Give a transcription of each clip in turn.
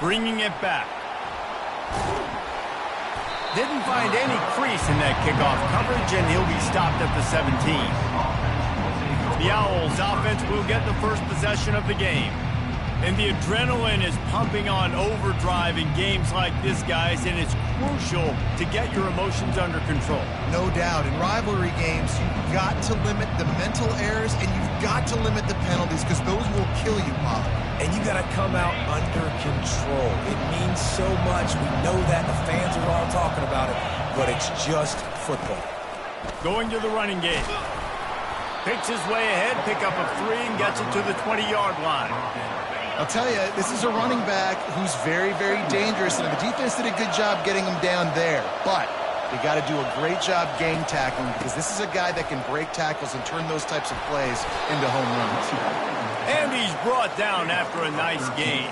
Bringing it back. Didn't find any crease in that kickoff coverage, and he'll be stopped at the 17. The Owls offense will get the first possession of the game. And the adrenaline is pumping on overdrive in games like this, guys, and it's crucial to get your emotions under control. No doubt. In rivalry games, you've got to limit the mental errors, and you've got to limit the penalties, because those will kill you, Bob. And you got to come out under control. It means so much. We know that. The fans are all talking about it, but it's just football. Going to the running game. Picks his way ahead, pick up a 3, and gets it to the 20-yard line. I'll tell you, this is a running back who's very, very dangerous, and the defense did a good job getting him down there. But they got to do a great job gang tackling, because this is a guy that can break tackles and turn those types of plays into home runs. And he's brought down after a nice gain.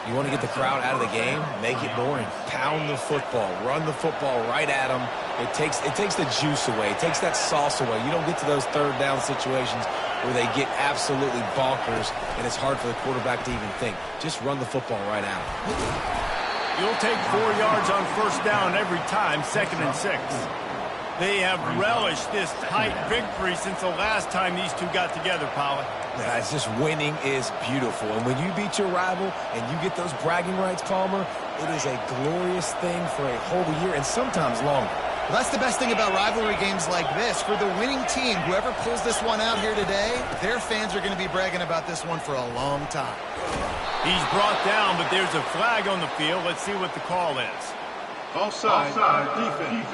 You want to get the crowd out of the game? Make it boring. Pound the football. Run the football right at them. It takes the juice away. It takes that sauce away. You don't get to those third down situations where they get absolutely bonkers, and it's hard for the quarterback to even think. Just run the football right at them. You'll take 4 yards on first down every time, 2nd and 6. They have relished this tight victory since the last time these two got together, Pollock. Yeah, it's just winning is beautiful. And when you beat your rival and you get those bragging rights, Palmer, it is a glorious thing for a whole year and sometimes longer. Well, that's the best thing about rivalry games like this. For the winning team, whoever pulls this one out here today, their fans are going to be bragging about this one for a long time. He's brought down, but there's a flag on the field. Let's see what the call is. Offside, defense.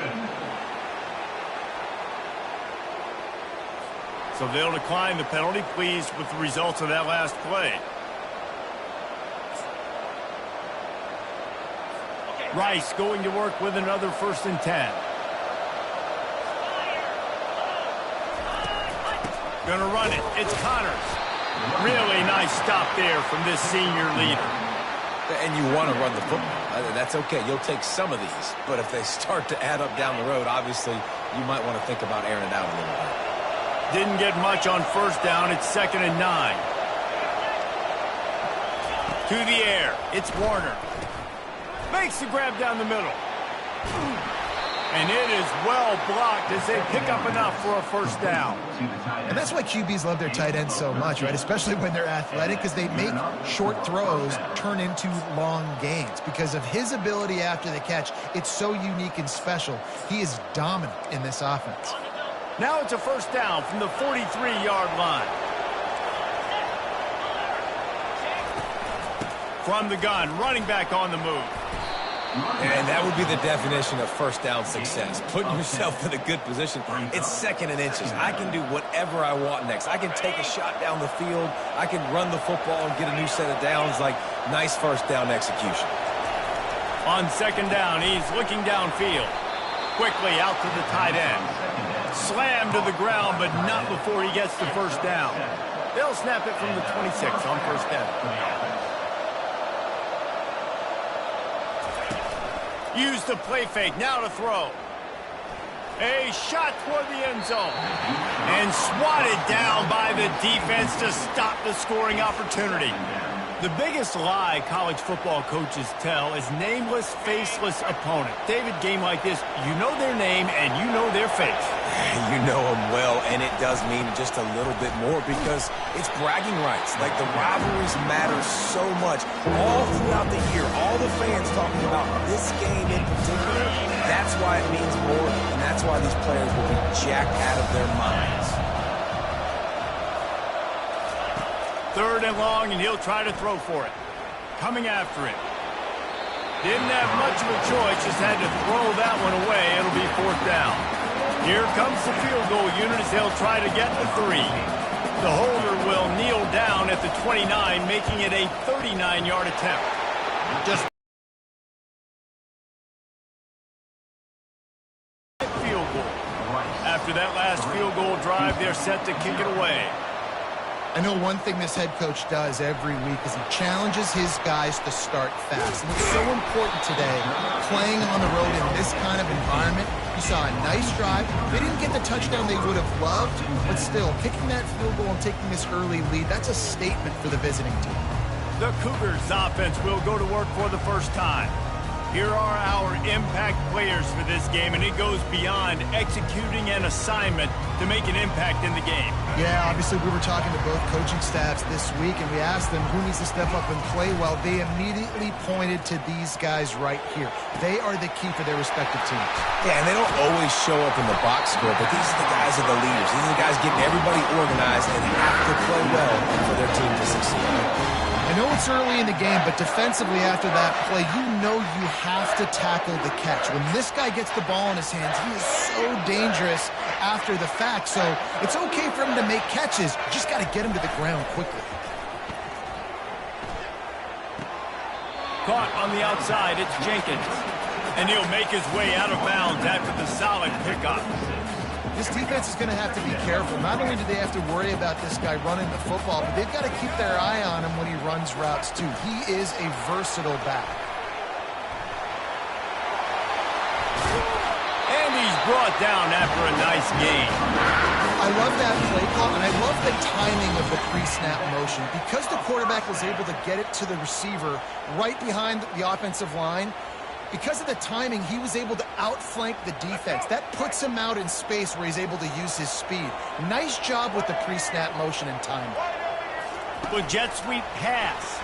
So they'll decline the penalty, pleased with the results of that last play. Rice going to work with another 1st and 10. Gonna run it. It's Connors. Really nice stop there from this senior leader. And you want to run the football. That's okay. You'll take some of these. But if they start to add up down the road, obviously, you might want to think about airing it out a little bit. Didn't get much on first down. It's 2nd and 9. To the air. It's Warner. Makes the grab down the middle. And it is well blocked as they pick up enough for a first down. And that's why QBs love their tight ends so much, right? Especially when they're athletic, because they make short throws turn into long gains. Because of his ability after the catch, it's so unique and special. He is dominant in this offense. Now it's a first down from the 43-yard line. From the gun, running back on the move. And that would be the definition of first down success. Putting yourself in a good position. It's 2nd and inches. I can do whatever I want next. I can take a shot down the field. I can run the football and get a new set of downs. Like, nice first down execution. On 2nd down, he's looking downfield. Quickly out to the tight end. Slammed to the ground, but not before he gets the first down. They'll snap it from the 26 on first down. Use the play fake, now to throw. A shot toward the end zone. And swatted down by the defense to stop the scoring opportunity. The biggest lie college football coaches tell is nameless, faceless opponent. David, game like this, you know their name and you know their face. You know them well, and it does mean just a little bit more because it's bragging rights. Like, the rivalries matter so much. All throughout the year, all the fans talking about this game in particular, that's why it means more, and that's why these players will be jacked out of their minds. 3rd and long, and he'll try to throw for it. Coming after it. Didn't have much of a choice, just had to throw that one away. It'll be 4th down. Here comes the field goal unit as they'll try to get the 3. The holder will kneel down at the 29, making it a 39-yard attempt. Just field goal. After that last field goal drive, they're set to kick it away. I know one thing this head coach does every week is he challenges his guys to start fast. And it's so important today, playing on the road in this kind of environment. You saw a nice drive. They didn't get the touchdown they would have loved, but still, kicking that field goal and taking this early lead, that's a statement for the visiting team. The Cougars offense will go to work for the first time. Here are our impact players for this game, and it goes beyond executing an assignment to make an impact in the game. Yeah, obviously we were talking to both coaching staffs this week, and we asked them who needs to step up and play well. They immediately pointed to these guys right here. They are the key for their respective teams. Yeah, and they don't always show up in the box score, but these are the guys that are the leaders. These are the guys getting everybody organized and have to play well for their team to succeed. I know it's early in the game, but defensively after that play, you know you have to tackle the catch. When this guy gets the ball in his hands, he is so dangerous after the fact. So it's okay for him to make catches. You just got to get him to the ground quickly. Caught on the outside, it's Jenkins. And he'll make his way out of bounds after the solid pickup. This defense is going to have to be careful. Not only do they have to worry about this guy running the football, but they've got to keep their eye on him when he runs routes, too. He is a versatile back. And he's brought down after a nice gain. I love that play call, and I love the timing of the pre-snap motion. Because the quarterback was able to get it to the receiver right behind the offensive line, because of the timing, he was able to outflank the defense. That puts him out in space where he's able to use his speed. Nice job with the pre-snap motion and timing. The jet sweep pass.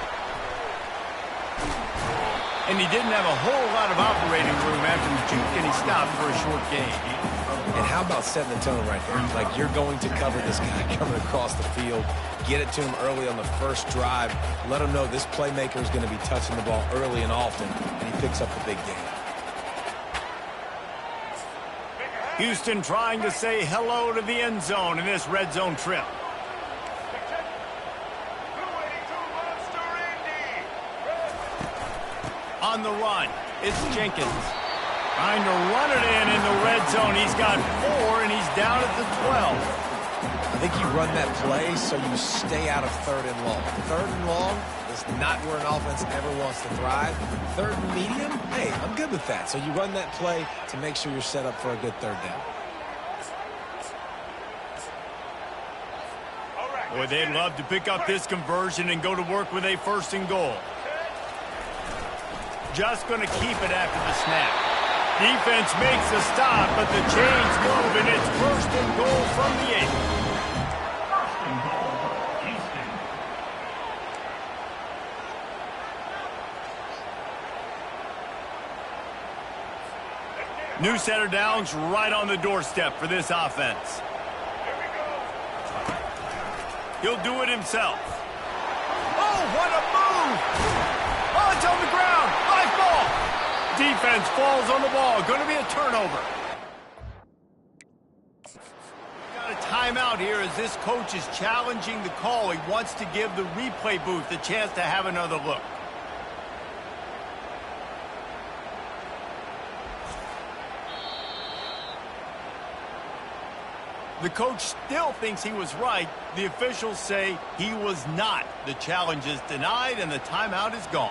And he didn't have a whole lot of operating room after the juke, and he stopped for a short gain. And how about setting the tone right there? Like, you're going to cover this guy coming across the field. Get it to him early on the first drive. Let him know this playmaker is going to be touching the ball early and often, and he picks up the big game. Houston trying to say hello to the end zone in this red zone trip. On the run, it's Jenkins. Trying to run it in the red zone. He's got 4, and he's down at the 12. I think you run that play so you stay out of 3rd and long. 3rd and long is not where an offense ever wants to thrive. 3rd and medium, hey, I'm good with that. So you run that play to make sure you're set up for a good 3rd down. Boy, they'd love to pick up this conversion and go to work with a 1st and goal. Just going to keep it after the snap. Defense makes a stop, but the chains move, and it's 1st and goal from the 8. New set of downs right on the doorstep for this offense. He'll do it himself. Oh, what a move! Oh, it's on the ground. Live ball. Defense falls on the ball. Going to be a turnover. Got a timeout here as this coach is challenging the call. He wants to give the replay booth a chance to have another look. The coach still thinks he was right. The officials say he was not. The challenge is denied, and the timeout is gone.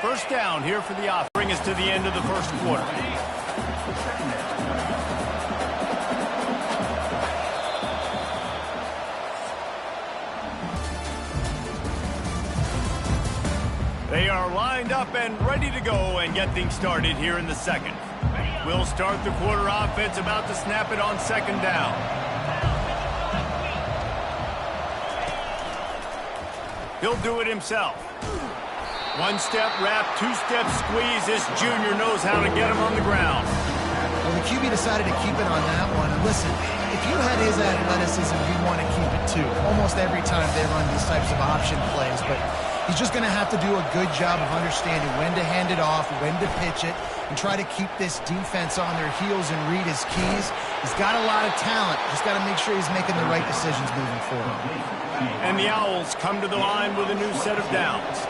First down here for the offense. Bring us to the end of the first quarter. They are lined up and ready to go and get things started here in the second. We'll start the quarter offense about to snap it on 2nd down. He'll do it himself. 1-step wrap, 2-step squeeze. This junior knows how to get him on the ground. Well, the QB decided to keep it on that one. And listen, if you had his athleticism, you'd want to keep it too. Almost every time they run these types of option plays, but he's just going to have to do a good job of understanding when to hand it off, when to pitch it, and try to keep this defense on their heels and read his keys. He's got a lot of talent. Just got to make sure he's making the right decisions moving forward. And the Owls come to the line with a new set of downs.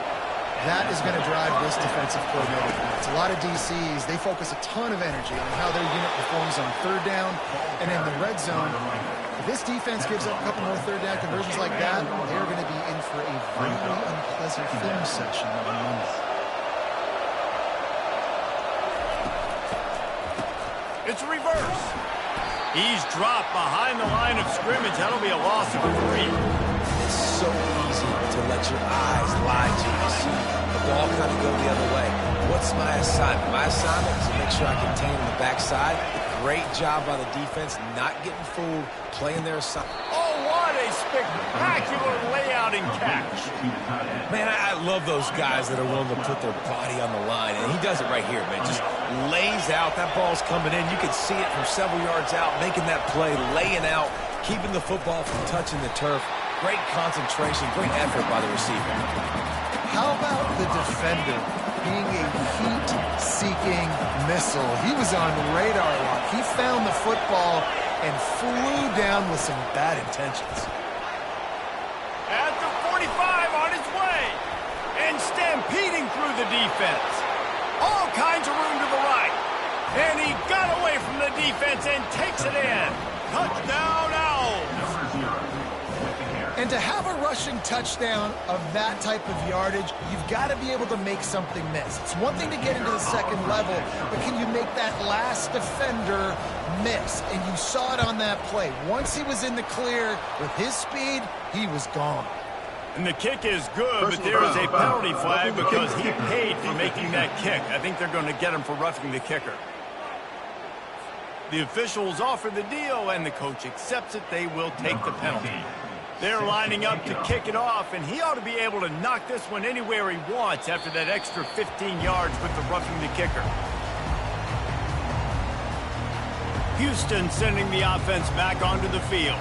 That is going to drive this defensive coordinator. It's a lot of DCs. They focus a ton of energy on how their unit performs on 3rd down and in the red zone. If this defense gives up a couple more 3rd down conversions like that, they're going to be in for a very unpleasant film session on Monday. It's a reverse. He's dropped behind the line of scrimmage. That'll be a loss of 3. It's so easy to let your eyes lie to you. See the ball kind of go the other way. What's my assignment? My assignment is to make sure I contain on the backside. Great job by the defense, not getting fooled, playing their assignment. Oh, what a spectacular layout and catch. Man, I love those guys that are willing to put their body on the line, and he does it right here, man. Just lays out. That ball's coming in. You can see it from several yards out, making that play, laying out, keeping the football from touching the turf. Great concentration, great effort by the receiver. How about the defender being a heat-seeking missile? He was on radar lock. He found the football and flew down with some bad intentions. At the 45 on his way. And stampeding through the defense. All kinds of room to the right. And he got away from the defense and takes it in. Touchdown, Owls. And to have a rushing touchdown of that type of yardage, you've got to be able to make something miss. It's one thing to get into the second level, but can you make that last defender miss? And you saw it on that play. Once he was in the clear with his speed, he was gone. And the kick is good, but there is a penalty flag because he paid for making that kick. I think they're going to get him for roughing the kicker. The officials offer the deal, and the coach accepts it. They will take the penalty. They're lining up to kick it off, and he ought to be able to knock this one anywhere he wants after that extra 15 yards with the roughing the kicker. Houston sending the offense back onto the field.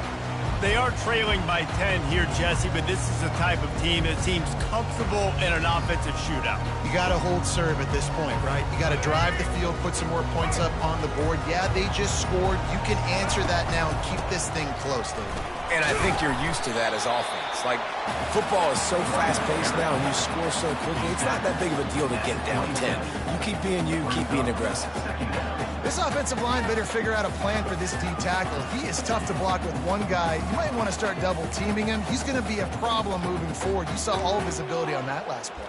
They are trailing by 10 here, Jesse, but this is the type of team that seems comfortable in an offensive shootout. You got to hold serve at this point, right? You got to drive the field, put some more points up on the board. Yeah, they just scored. You can answer that now and keep this thing close, David. And I think you're used to that as offense. Like, football is so fast-paced now and you score so quickly, it's not that big of a deal to get down 10. You keep being aggressive. This offensive line better figure out a plan for this D tackle. He is tough to block with one guy. You might want to start double-teaming him. He's going to be a problem moving forward. You saw all of his ability on that last play.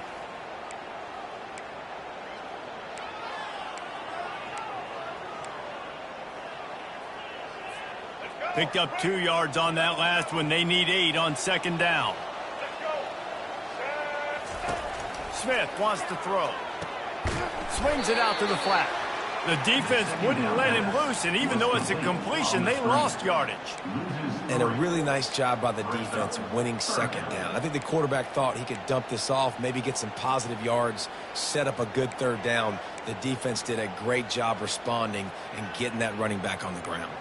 Picked up 2 yards on that last one. They need 8 on second down. Smith wants to throw. Swings it out to the flat. The defense wouldn't let him loose, and even though it's a completion, they lost yardage. And a really nice job by the defense winning second down. I think the quarterback thought he could dump this off, maybe get some positive yards, set up a good third down. The defense did a great job responding and getting that running back on the ground.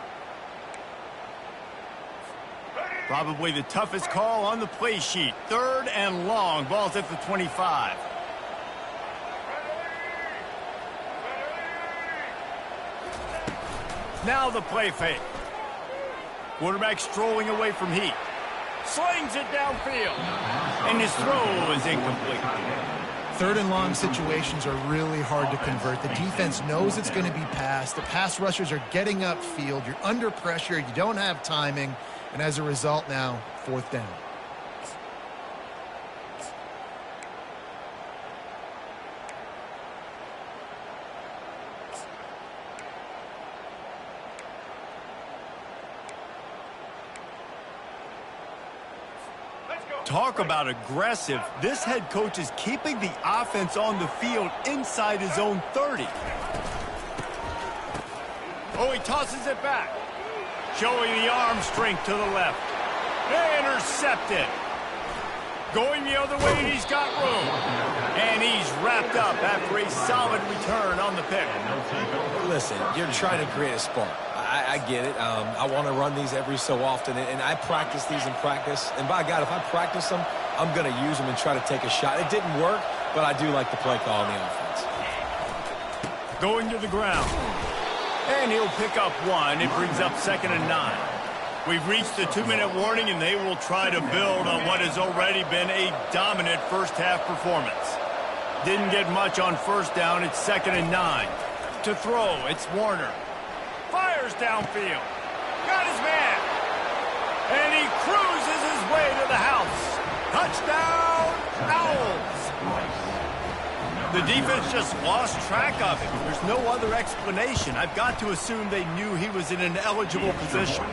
Probably the toughest call on the play sheet. 3rd and long. Ball's at the 25. Now the play fake. Quarterback strolling away from heat. Slings it downfield. And his throw is incomplete. 3rd and long situations are really hard to convert. The defense knows it's going to be passed. The pass rushers are getting upfield. You're under pressure. You don't have timing. And as a result now, 4th down. Talk about aggressive. This head coach is keeping the offense on the field inside his own 30. Oh, he tosses it back. Showing the arm strength to the left. Intercepted. Going the other way, and he's got room. And he's wrapped up after a solid return on the pick. Listen, you're trying to create a spark. I get it. I want to run these every so often, and I practice these in practice. And by God, if I practice them, I'm going to use them and try to take a shot. It didn't work, but I do like the play call on the offense. Going to the ground. And he'll pick up 1. It brings up 2nd and 9. We've reached the 2-minute warning, and they will try to build on what has already been a dominant first-half performance. Didn't get much on 1st down. It's 2nd and 9. To throw, it's Warner. Fires downfield. Got his man. And he cruises his way to the house. Touchdown, Owls. The defense just lost track of him. There's no other explanation. I've got to assume they knew he was in an eligible position.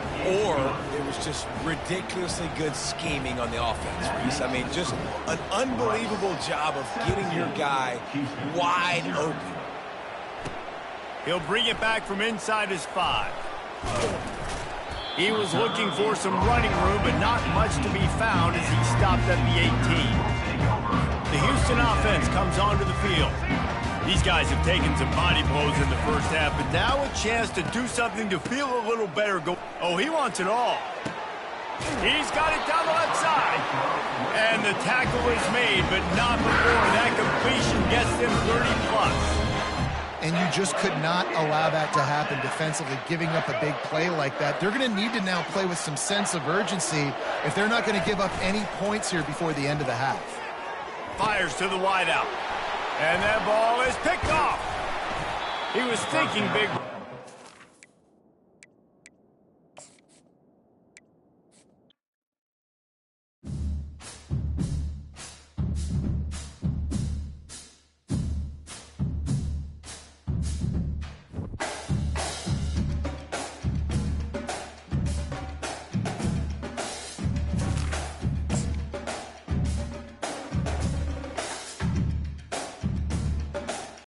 Or it was just ridiculously good scheming on the offense, Reese. I mean, just an unbelievable job of getting your guy wide open. He'll bring it back from inside his 5. He was looking for some running room, but not much to be found as he stopped at the 18. The Houston offense comes onto the field. These guys have taken some body blows in the first half, but now a chance to do something to feel a little better. Oh, he wants it all. He's got it down the left side. And the tackle is made, but not before that completion gets them 30+. And you just could not allow that to happen defensively, giving up a big play like that. They're going to need to now play with some sense of urgency if they're not going to give up any points here before the end of the half. Fires to the wideout. And that ball is picked off. He was thinking big.